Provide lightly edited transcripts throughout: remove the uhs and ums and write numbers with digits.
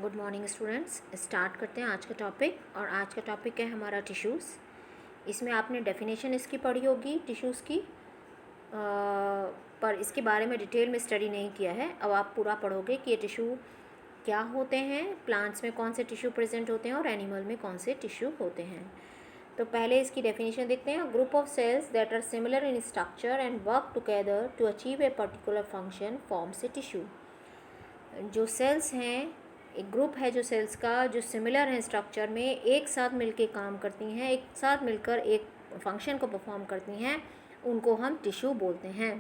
Good morning students. Start करते हैं आज का टॉपिक। और आज का टॉपिक है हमारा टिश्यूज़। इसमें आपने डेफिनेशन इसकी पढ़ी होगी टिश्यूज़ की, पर इसके बारे में डिटेल में स्टडी नहीं किया है। अब आप पूरा पढ़ोगे कि ये टिश्यू क्या होते हैं, प्लांट्स में कौन से टिश्यू प्रेजेंट होते हैं और एनिमल में कौन से टिश्यू होते हैं। तो पहले इसकी डेफिनेशन देखते हैं। Group of cells that are similar in structure and work together to achieve a particular function forms a tissue. जो सेल्स हैं, एक ग्रुप है जो सेल्स का, जो सिमिलर हैं स्ट्रक्चर में, एक साथ मिलके काम करती हैं, एक साथ मिलकर एक फंक्शन को परफॉर्म करती हैं, उनको हम टिश्यू बोलते हैं।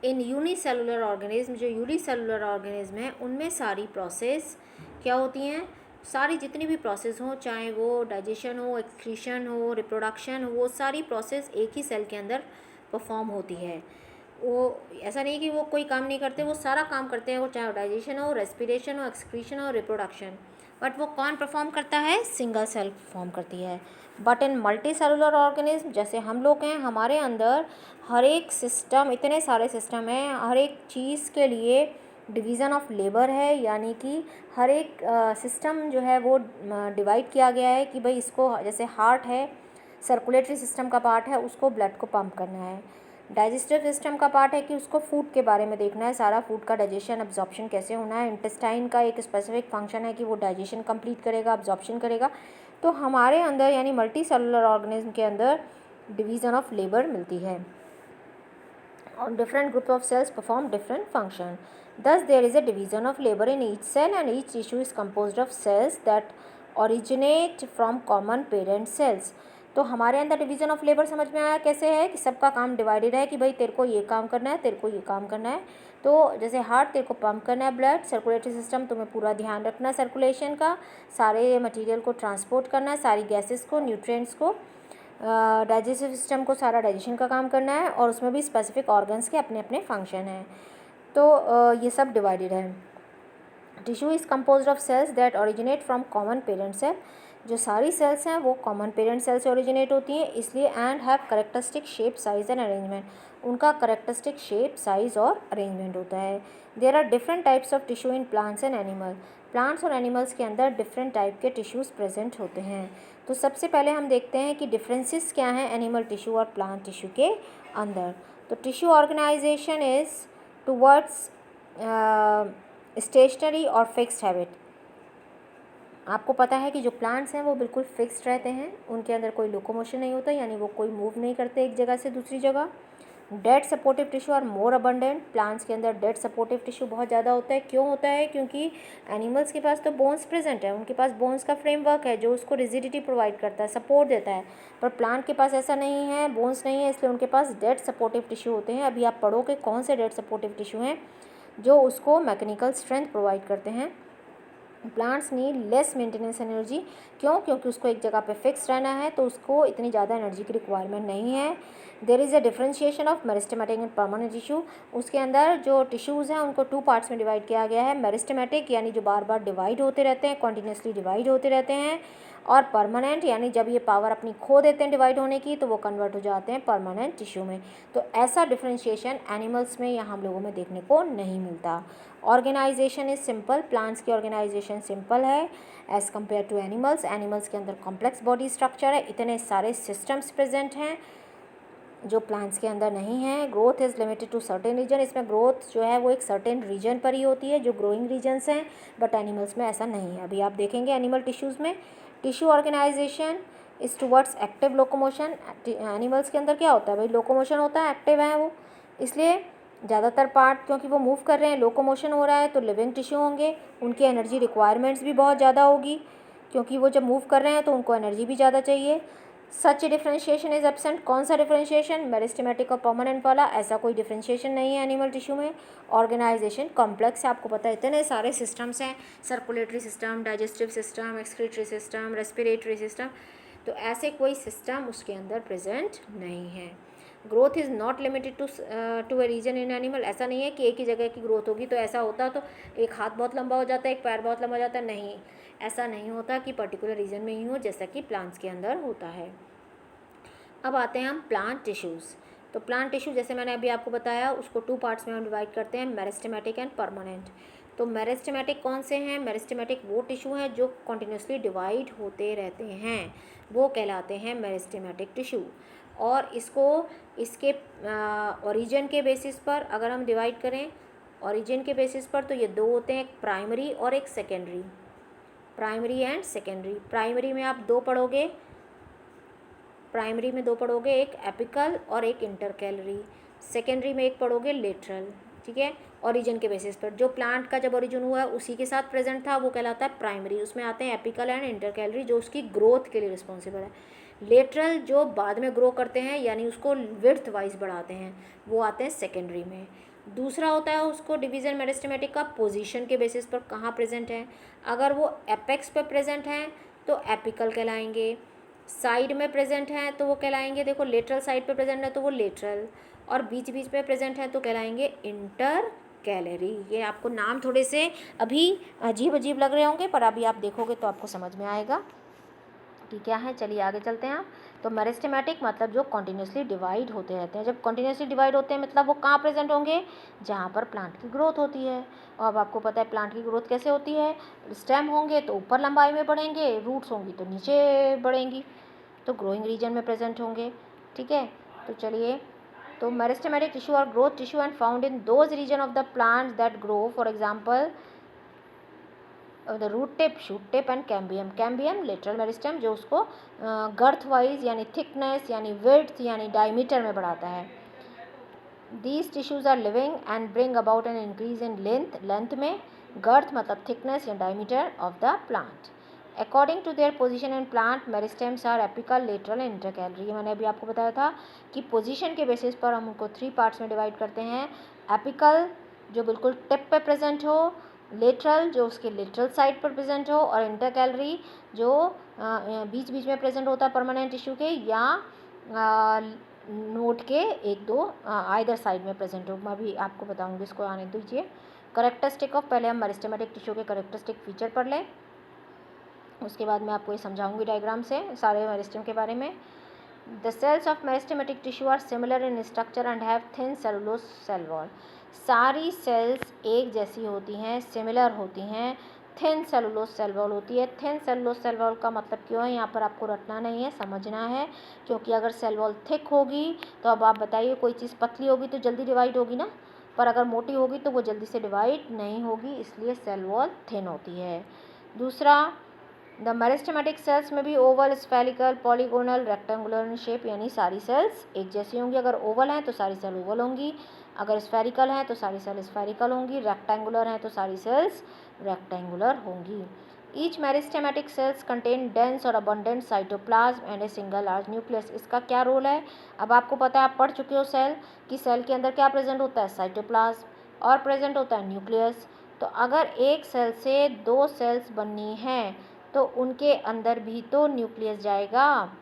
इन यूनिसेलुलर ऑर्गेनिज्म, जो यूनिसेलुलर ऑर्गेनिज्म हैं, उनमें सारी प्रोसेस क्या होती हैं, सारी जितनी भी प्रोसेस हो, चाहे वो डाइजेशन हो, एक्सक्रीशन हो, रिप्रोडक्शन हो, वो सारी प्रोसेस एक ही सेल के अंदर परफॉर्म होती है। वो ऐसा नहीं कि वो कोई काम नहीं करते, वो सारा काम करते हैं, वो चाहे डाइजेशन हो, रेस्पिरेशन हो, एक्सक्रीशन हो, रिप्रोडक्शन। बट वो कौन परफॉर्म करता है? सिंगल सेल परफॉर्म करती है। But in multi cellular organism, जैसे हम लोग हैं, हमारे अंदर हर एक सिस्टम, इतने सारे सिस्टम हैं, हर एक चीज़ के लिए डिवीज़न ऑफ लेबर है, यानी कि हर एक सिस्टम जो है वो डिवाइड किया गया है कि भाई इसको, जैसे हार्ट है, सर्कुलेटरी सिस्टम का पार्ट है, उसको ब्लड को पंप करना है। डाइजेस्टिव सिस्टम का पार्ट है कि उसको फूड के बारे में देखना है, सारा फूड का डाइजेशन अब्जॉर्प्शन कैसे होना है। इंटेस्टाइन का एक स्पेसिफिक फंक्शन है कि वो डाइजेशन कंप्लीट करेगा, अब्जॉर्प्शन करेगा। तो हमारे अंदर यानी मल्टी सेलुलर ऑर्गेनिज्म के अंदर डिवीज़न ऑफ लेबर मिलती है और different group of cells perform different function. Thus, there is a division of labor in each cell and each tissue is composed of cells that originate from common parent cells. तो हमारे अंदर division of labour समझ में आया कैसे है कि सबका काम डिवाइडेड है कि भाई तेरे को ये काम करना है, तेरे को ये काम करना है। तो जैसे हार्ट, तेरे को पंप करना है ब्लड, सर्कुलेटरी सिस्टम तुम्हें पूरा ध्यान रखना है सर्कुलेशन का, सारे मटेरियल को ट्रांसपोर्ट करना है, सारी गैसेस को, न्यूट्रिएंट्स को, डाइजेस्टिव सिस्टम को सारा डाइजेशन का काम करना है, और उसमें भी स्पेसिफिक ऑर्गन्स के अपने अपने फंक्शन हैं। तो ये सब डिवाइडेड है। Tissue is composed of cells that originate from common parent cell. जो सारी सेल्स हैं वो कॉमन पेरेंट सेल से ओरिजिनेट होती हैं, इसलिए and have characteristic shape, size and arrangement. उनका करेक्टरिस्टिक शेप, साइज और अरेंजमेंट होता है। There are different types of tissue in plants and animal. Plants और एनिमल्स के अंदर डिफरेंट टाइप के टिश्यूज़ प्रेजेंट होते हैं। तो सबसे पहले हम देखते हैं कि डिफरेंसेस क्या हैं एनिमल टिश्यू और प्लांट टिश्यू के अंदर। तो tissue organisation is towards stationary और फिक्स्ड हैबिट। आपको पता है कि जो प्लांट्स हैं वो बिल्कुल फिक्स्ड रहते हैं, उनके अंदर कोई लोकोमोशन नहीं होता, यानी वो कोई मूव नहीं करते एक जगह से दूसरी जगह। Dead supportive tissue are more abundant. Plants के अंदर डेड सपोर्टिव टिश्यू बहुत ज़्यादा होता है। क्यों होता है? क्योंकि एनिमल्स के पास तो बोन्स प्रेजेंट है, उनके पास बोन्स का फ्रेमवर्क है जो उसको रिजिडिटी प्रोवाइड करता है, सपोर्ट देता है। पर प्लांट के पास ऐसा नहीं है, बोन्स नहीं है, इसलिए उनके पास डेड सपोर्टिव टिश्यू होते हैं। अभी आप पढ़ोगे कौन से डेड सपोर्टिव टिश्यू हैं जो उसको मैकेनिकल स्ट्रेंथ प्रोवाइड करते हैं। Plants need less maintenance energy. क्यों? क्योंकि उसको एक जगह पे फिक्स रहना है, तो उसको इतनी ज़्यादा एनर्जी की रिक्वायरमेंट नहीं है। There is a differentiation of meristematic and permanent tissue. उसके अंदर जो टिश्यूज़ हैं उनको 2 पार्ट्स में डिवाइड किया गया है। मेरिस्टेमेटिक यानी जो बार बार डिवाइड होते रहते हैं, कॉन्टीन्यूसली डिवाइड होते रहते हैं, और परमानेंट यानी जब ये पावर अपनी खो देते हैं डिवाइड होने की, तो वो कन्वर्ट हो जाते हैं परमानेंट टिश्यू में। तो ऐसा डिफरेंशिएशन एनिमल्स में या हम लोगों में देखने को नहीं मिलता। Organisation is simple. प्लांट्स की ऑर्गेनाइजेशन सिंपल है as compare to animals. Animals के अंदर कॉम्प्लेक्स बॉडी स्ट्रक्चर है, इतने सारे सिस्टम्स प्रेजेंट हैं जो प्लांट्स के अंदर नहीं है। Growth is limited to certain region. इसमें ग्रोथ जो है वो एक सर्टेन रीजन पर ही होती है जो ग्रोइंग रीजन्स हैं, बट एनिमल्स में ऐसा नहीं है। अभी आप देखेंगे एनिमल टिश्यूज़ में tissue organisation is towards active locomotion. Animals के अंदर क्या होता है भाई? लोकोमोशन होता है, एक्टिव है वो, इसलिए ज़्यादातर पार्ट क्योंकि वो मूव कर रहे हैं, लोकोमोशन हो रहा है, तो लिविंग टिश्यू होंगे, उनकी एनर्जी रिक्वायरमेंट्स भी बहुत ज़्यादा होगी क्योंकि वो जब मूव कर रहे हैं तो उनको एनर्जी भी ज़्यादा चाहिए। सच डिफ्रेंशिएशन इज एब्सेंट। कौन सा डिफ्रेंशिएशन? मेरिस्टेमेटिक और परमानेंट वाला। ऐसा कोई डिफ्रेंशिएशन नहीं है एनिमल टिश्यू में। ऑर्गेनाइजेशन कॉम्प्लेक्स है, आपको पता है इतने सारे सिस्टम्स हैं, circulatory system, digestive system, excretory system, respiratory system, तो ऐसे कोई सिस्टम उसके अंदर प्रेजेंट नहीं है। Growth is not limited to a region in animal. ऐसा नहीं है कि एक ही जगह की ग्रोथ होगी, तो ऐसा होता तो एक हाथ बहुत लंबा हो जाता है, एक पैर बहुत लंबा हो जाता है, नहीं, ऐसा नहीं होता कि पर्टिकुलर रीजन में ही हो, जैसा कि प्लांट्स के अंदर होता है। अब आते हैं हम प्लांट टिश्यूज़। तो प्लांट टिश्यू जैसे मैंने अभी आपको बताया उसको 2 पार्ट्स में हम डिवाइड करते हैं, मेरिस्टेमेटिक एंड परमानेंट। तो मेरिस्टेमेटिक कौन से हैं? मेरिस्टेमेटिक वो टिश्यू हैं जो कॉन्टिन्यूसली डिवाइड होते रहते हैं, वो कहलाते हैं मेरिस्टेमेटिक टिश्यू। और इसको इसके ओरिजिन के बेसिस पर अगर हम डिवाइड करें, ओरिजिन के बेसिस पर, तो ये दो होते हैं, एक प्राइमरी और एक secondary. Primary and secondary. Primary में आप दो पढ़ोगे, प्राइमरी में दो पढ़ोगे, एक एपिकल और एक इंटरकैलरी। सेकेंडरी में एक पढ़ोगे लेटरल, ठीक है। ओरिजिन के बेसिस पर जो प्लांट का जब ओरिजिन हुआ है उसी के साथ प्रेजेंट था, वो कहलाता है प्राइमरी। उसमें आते हैं एपिकल एंड इंटरकैलरी जो उसकी ग्रोथ के लिए रिस्पॉन्सिबल है। लेटरल जो बाद में ग्रो करते हैं, यानी उसको विड्थ वाइज बढ़ाते हैं, वो आते हैं सेकेंडरी में। दूसरा होता है उसको डिवीज़न मेरिस्टेमेटिक का पोजीशन के बेसिस पर कहाँ प्रेजेंट है। अगर वो एपेक्स पे प्रेजेंट हैं तो एपिकल कहलाएंगे, साइड में प्रेजेंट हैं तो वो कहलाएंगे, देखो लेटरल साइड पे प्रेजेंट है तो वो लेटरल, और बीच बीच में प्रेजेंट है तो कहलाएंगे इंटरकैलरी। ये आपको नाम थोड़े से अभी अजीब अजीब लग रहे होंगे, पर अभी आप देखोगे तो आपको समझ में आएगा कि क्या है। चलिए आगे चलते हैं। तो मेरिस्टेमेटिक मतलब जो कॉन्टिन्यूसली डिवाइड होते रहते हैं। जब कॉन्टिन्यूसली डिवाइड होते हैं मतलब वो कहाँ प्रेजेंट होंगे? जहाँ पर प्लांट की ग्रोथ होती है। और अब आपको पता है प्लांट की ग्रोथ कैसे होती है। स्टेम होंगे तो ऊपर लंबाई में बढ़ेंगे, रूट्स होंगी तो नीचे बढ़ेंगी, तो ग्रोइंग रीजन में प्रेजेंट होंगे, ठीक है। तो चलिए, तो मेरिस्टेमेटिक टिश्यू और growth tissue and found in those region of the plants that grow, for example the root tip, shoot tip and cambium. Cambium lateral meristem जो उसको गर्थ वाइज यानी थिकनेस यानी विड्थ यानी डायमीटर में बढ़ाता है। These tissues are living and bring about an increase in length, length में, girth मतलब थिकनेस या diameter of the plant. According to their position in plant meristems are apical, lateral and intercalary. मैंने अभी आपको बताया था कि पोजीशन के बेसिस पर हम उनको 3 पार्ट्स में डिवाइड करते हैं। एपिकल जो बिल्कुल टिप पे प्रेजेंट हो, लेटरल जो उसके लेटरल साइड पर प्रेजेंट हो, और इंटरकैलरी जो बीच बीच में प्रेजेंट होता है परमानेंट टिश्यू के, या नोट के एक दो आइदर साइड में प्रेजेंट हो। मैं भी आपको बताऊंगी, इसको आने दीजिए। करेक्टरिस्टिक ऑफ, पहले हम मेरिस्टेमेटिक टिश्यू के करेक्टरिस्टिक फीचर पढ़ लें, उसके बाद मैं आपको ये समझाऊंगी डायग्राम से सारे मेरिस्टेम के बारे में। The cells of meristematic tissue are similar in structure and have thin cellulose cell wall. सारी सेल्स एक जैसी होती हैं, सिमिलर होती हैं, थिन सेलुलोज सेल वॉल होती है। थिन सेलुलोज सेल वॉल का मतलब क्यों है, यहाँ पर आपको रटना नहीं है, समझना है। क्योंकि अगर सेल वॉल थिक होगी तो अब आप बताइए, कोई चीज़ पतली होगी तो जल्दी डिवाइड होगी ना, पर अगर मोटी होगी तो वो जल्दी से डिवाइड नहीं होगी, इसलिए सेल वॉल थिन होती है। दूसरा, द मेरिस्टेमेटिक सेल्स में भी Oval, spherical, polygonal, rectangular in shape, यानी सारी सेल्स एक जैसी होंगी। अगर ओवल हैं तो सारी सेल ओवल होंगी, अगर स्फेरिकल हैं तो सारी सेल स्फेरिकल होंगी, रेक्टेंगुलर हैं तो सारी सेल्स रेक्टेंगुलर होंगी। Each meristematic cells contain dense और abundant cytoplasm and a single large nucleus. इसका क्या रोल है? अब आपको पता है, आप पढ़ चुके हो सेल कि सेल के अंदर क्या प्रेजेंट होता है? साइटोप्लाज्म, और प्रेजेंट होता है न्यूक्लियस। तो अगर एक सेल से 2 सेल्स बननी हैं तो उनके अंदर भी तो न्यूक्लियस जाएगा,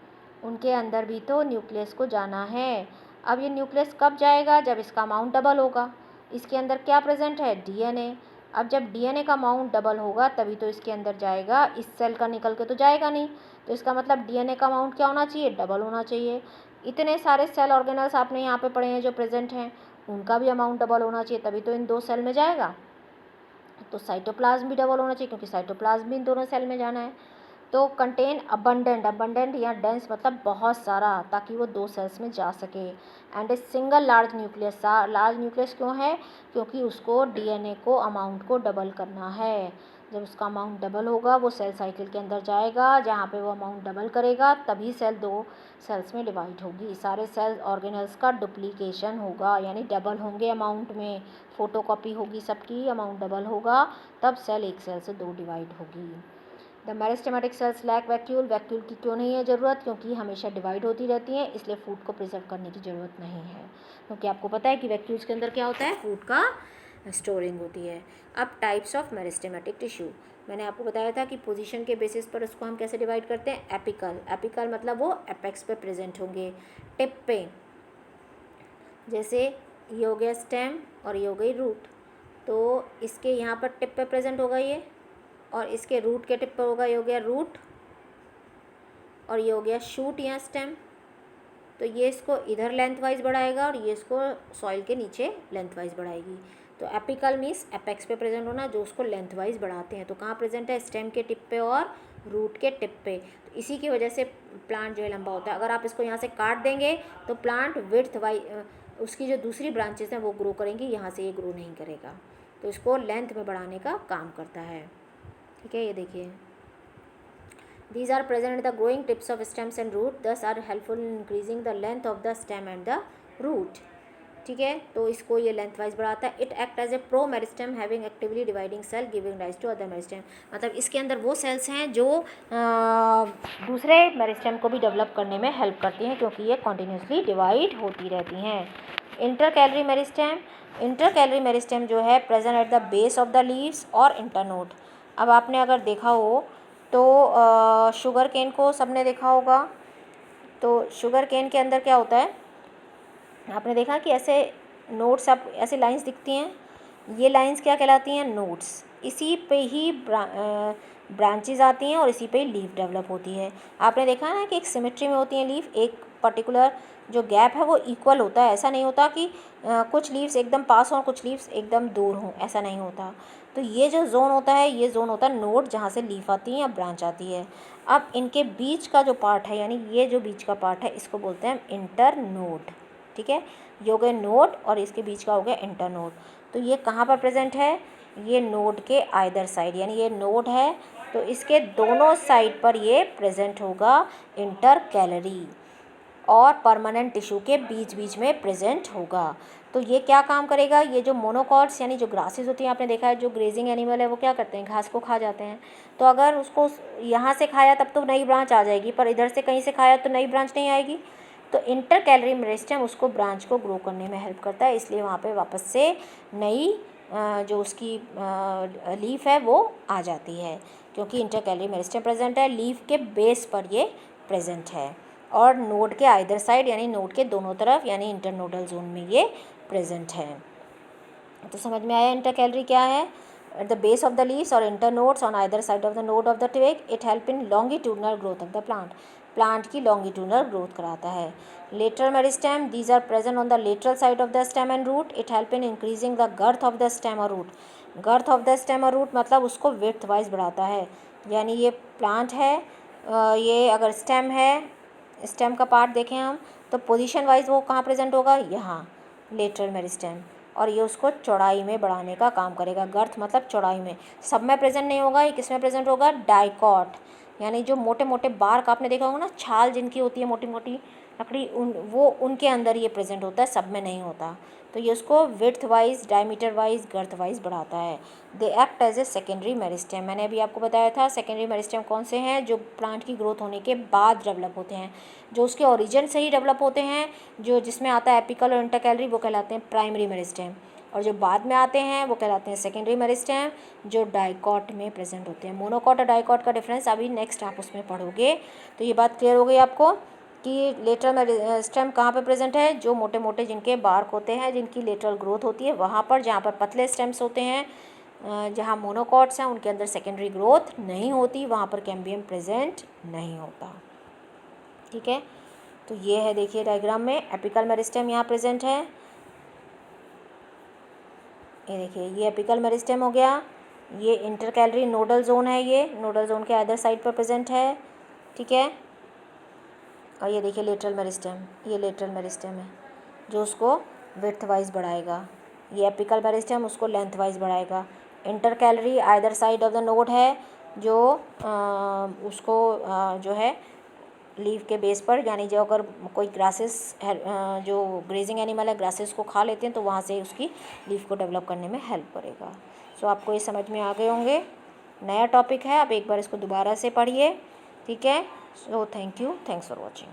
उनके अंदर भी तो न्यूक्लियस को जाना है। अब ये न्यूक्लियस कब जाएगा? जब इसका अमाउंट डबल होगा। इसके अंदर क्या प्रेजेंट है? डीएनए। अब जब डीएनए का अमाउंट डबल होगा तभी तो इसके अंदर जाएगा, इस सेल का निकल के तो जाएगा नहीं। तो इसका मतलब डीएनए का अमाउंट क्या होना चाहिए? डबल होना चाहिए। इतने सारे सेल ऑर्गेनल्स आपने यहाँ पे पढ़े हैं जो प्रेजेंट हैं, उनका भी अमाउंट डबल होना चाहिए, तभी तो इन 2 सेल में जाएगा। तो साइटोप्लाज्म भी डबल होना चाहिए, क्योंकि साइटोप्लाज्म भी इन दोनों सेल में जाना है। तो कंटेन अबंडेंट, अबंडेंट या डेंस मतलब बहुत सारा, ताकि वो 2 सेल्स में जा सके। And a single large nucleus. Large nucleus क्यों है? क्योंकि उसको डीएनए को अमाउंट को डबल करना है। जब उसका अमाउंट डबल होगा वो सेल साइकिल के अंदर जाएगा, जहाँ पे वो अमाउंट डबल करेगा तभी सेल 2 सेल्स में डिवाइड होगी। सारे सेल ऑर्गेनल्स का डुप्लीकेशन होगा, यानी डबल होंगे अमाउंट में, फोटोकॉपी होगी सबकी, अमाउंट डबल होगा, तब सेल एक सेल से 2 डिवाइड होगी। The meristematic cells lack vacuole. Vacuole की क्यों नहीं है ज़रूरत? क्योंकि हमेशा डिवाइड होती रहती हैं, इसलिए फूड को प्रिजर्व करने की ज़रूरत नहीं है। क्योंकि आपको पता है कि वैक्यूल्स के अंदर क्या होता है? फूड का स्टोरिंग होती है। अब टाइप्स ऑफ मेरिस्टेमेटिक टिश्यू, मैंने आपको बताया था कि पोजीशन के बेसिस पर उसको हम कैसे डिवाइड करते हैं? एपिकल। एपिकल मतलब वो एपेक्स पे प्रेजेंट होंगे, टिप पे, जैसे ये हो गया स्टेम और ये हो गई रूट। तो इसके यहाँ पर टिप पे प्रेजेंट होगा ये, और इसके रूट के टिप पर होगा, ये हो गया रूट, और ये हो गया शूट या स्टेम। तो ये इसको इधर लेंथ वाइज बढ़ाएगा और ये इसको सॉइल के नीचे लेंथ वाइज बढ़ाएगी। तो एपिकल मीन्स एपेक्स पे प्रेजेंट होना, जो उसको लेंथ वाइज बढ़ाते हैं। तो कहाँ प्रेजेंट है? स्टेम के टिप पे और रूट के टिप पे। तो इसी की वजह से प्लांट जो है लंबा होता है। अगर आप इसको यहाँ से काट देंगे तो प्लांट विड्थ वाइज उसकी जो दूसरी ब्रांचेस हैं वो ग्रो करेंगी, यहाँ से ये ग्रो नहीं करेगा। तो इसको लेंथ में बढ़ाने का काम करता है। ठीक है, ये देखिए, these are present at the growing tips of stems and root, thus are helpful in increasing the length of the stem and the root। ठीक है, तो इसको ये लेंथ वाइज बढ़ाता है। It act as a promeristem having actively dividing cell giving rise to other meristem. मतलब इसके अंदर वो सेल्स हैं जो दूसरे मेरिस्टेम को भी डेवलप करने में हेल्प करती हैं, क्योंकि ये कॉन्टीन्यूसली डिवाइड होती रहती हैं। इंटरकैलरी मेरिस्टेम, इंटरकैलरी मेरिस्टेम जो है present at the base of the leaves और इंटरनोड। अब आपने अगर देखा हो तो शुगर केन को सबने देखा होगा। तो शुगर केन के अंदर क्या होता है, आपने देखा कि ऐसे नोड्स, आप ऐसे लाइंस दिखती हैं, ये लाइंस क्या कहलाती हैं? नोड्स। इसी पे ही ब्रांचेज आती हैं और इसी पे लीफ डेवलप होती है। आपने देखा ना कि एक सिमेट्री में होती है लीफ, एक पर्टिकुलर जो गैप है वो इक्वल होता है। ऐसा नहीं होता कि कुछ लीव्स एकदम पास हों, कुछ लीव्स एकदम दूर हों, ऐसा नहीं होता। तो ये जो जोन होता है, ये जोन होता है नोड, जहाँ से लीफ आती है या ब्रांच आती है। अब इनके बीच का जो पार्ट है, यानी ये जो बीच का पार्ट है, इसको बोलते हैं इंटर नोड। ठीक है, ये हो गए नोड और इसके बीच का हो गया इंटर नोड। तो ये कहाँ पर प्रेजेंट है? ये नोड के आइदर साइड, यानी ये नोड है तो इसके दोनों साइड पर ये प्रेजेंट होगा इंटर कैलरी, और परमानेंट टिश्यू के बीच बीच में प्रेजेंट होगा। तो ये क्या काम करेगा? ये जो मोनोकॉट्स यानी जो ग्रासेस होती हैं, आपने देखा है जो ग्रेजिंग एनिमल है वो क्या करते हैं? घास को खा जाते हैं। तो अगर उसको यहाँ से खाया तब तो नई ब्रांच आ जाएगी, पर इधर से कहीं से खाया तो नई ब्रांच नहीं आएगी। तो इंटर कैलरी मेरिस्टेम उसको ब्रांच को ग्रो करने में हेल्प करता है, इसलिए वहाँ पे वापस से नई जो उसकी लीफ है वो आ जाती है, क्योंकि इंटर कैलरी मेरिस्टेम प्रेजेंट है, लीफ के बेस पर ये प्रेजेंट है, और नोड के आइदर साइड यानी नोड के दोनों तरफ यानी इंटरनोडल जोन में ये प्रेजेंट है। तो समझ में आया इंटर कैलरी क्या है? At the base of the leaves और internodes on either side of the node of the twig, it help in longitudinal growth of the plant. Plant की लॉन्गिट्यूडनल ग्रोथ कराता है। Lateral meristem, these are present on the lateral side of the stem and root, it help in increasing the girth of the stem और root. Girth of the stem और root मतलब उसको width wise बढ़ाता है, यानी ये plant है, ये अगर स्टेम है, स्टेम का पार्ट देखें हम तो पोजीशन वाइज वो कहाँ प्रेजेंट होगा? यहाँ लेटरल मेरिस्टेम, और ये उसको चौड़ाई में बढ़ाने का काम करेगा। गर्थ मतलब चौड़ाई में, सब में प्रेजेंट नहीं होगा। ये किस में प्रेजेंट होगा? डाइकॉट, यानी जो मोटे मोटे बार्क आपने देखा होगा ना, छाल जिनकी होती है मोटी मोटी लकड़ी, उनके अंदर ये प्रेजेंट होता है, सब में नहीं होता। तो ये उसको width wise, diameter wise, girth wise बढ़ाता है। They act as a secondary meristem. मैंने अभी आपको बताया था सेकेंडरी मेरिस्टेम कौन से हैं? जो प्लांट की ग्रोथ होने के बाद डेवलप होते हैं, जो उसके ओरिजिन से ही डेवलप होते हैं, जो जिसमें आता है एपिकल और इंटरकैलरी, वो कहलाते हैं प्राइमरी मेरिस्टेम, और जो बाद में आते हैं वो कहलाते हैं सेकेंडरी मेरिस्टेम, जो डाइकॉट में प्रेजेंट होते हैं। मोनोकॉट और डाइकॉट का डिफरेंस अभी नेक्स्ट आप उसमें पढ़ोगे। तो ये बात क्लियर हो गई आपको कि लेटरल मेरिस्टेम कहाँ पे प्रेजेंट है? जो मोटे मोटे जिनके बार्क होते हैं, जिनकी लेटरल ग्रोथ होती है वहाँ पर। जहाँ पर पतले स्टेम्स होते हैं, जहाँ मोनोकॉट्स हैं, उनके अंदर सेकेंडरी ग्रोथ नहीं होती, वहाँ पर कैम्बियम प्रेजेंट नहीं होता। ठीक है, तो ये है, देखिए डायग्राम में एपिकल मेरिस्टेम यहाँ प्रेजेंट है। ये देखिए, ये एपिकल मेरिस्टेम हो गया, ये इंटरकैलरी नोडल जोन है, ये नोडल जोन के अदर साइड पर प्रेजेंट है। ठीक है, और ये देखिए लेटरल मेरिस्टेम, ये लेटरल मेरिस्टेम है जो उसको विड्थ वाइज बढ़ाएगा। ये एपिकल मेरिस्टेम उसको लेंथ वाइज बढ़ाएगा। Intercalary either side of the node है, जो उसको जो है लीफ के बेस पर, यानी जो अगर कोई ग्रासेस जो ग्रेजिंग एनिमल है ग्रासेस को खा लेते हैं तो वहाँ से उसकी लीफ को डेवलप करने में हेल्प करेगा। सो आपको ये समझ में आ गए होंगे। नया टॉपिक है, आप एक बार इसको दोबारा से पढ़िए। ठीक है, so thank you, thanks for watching.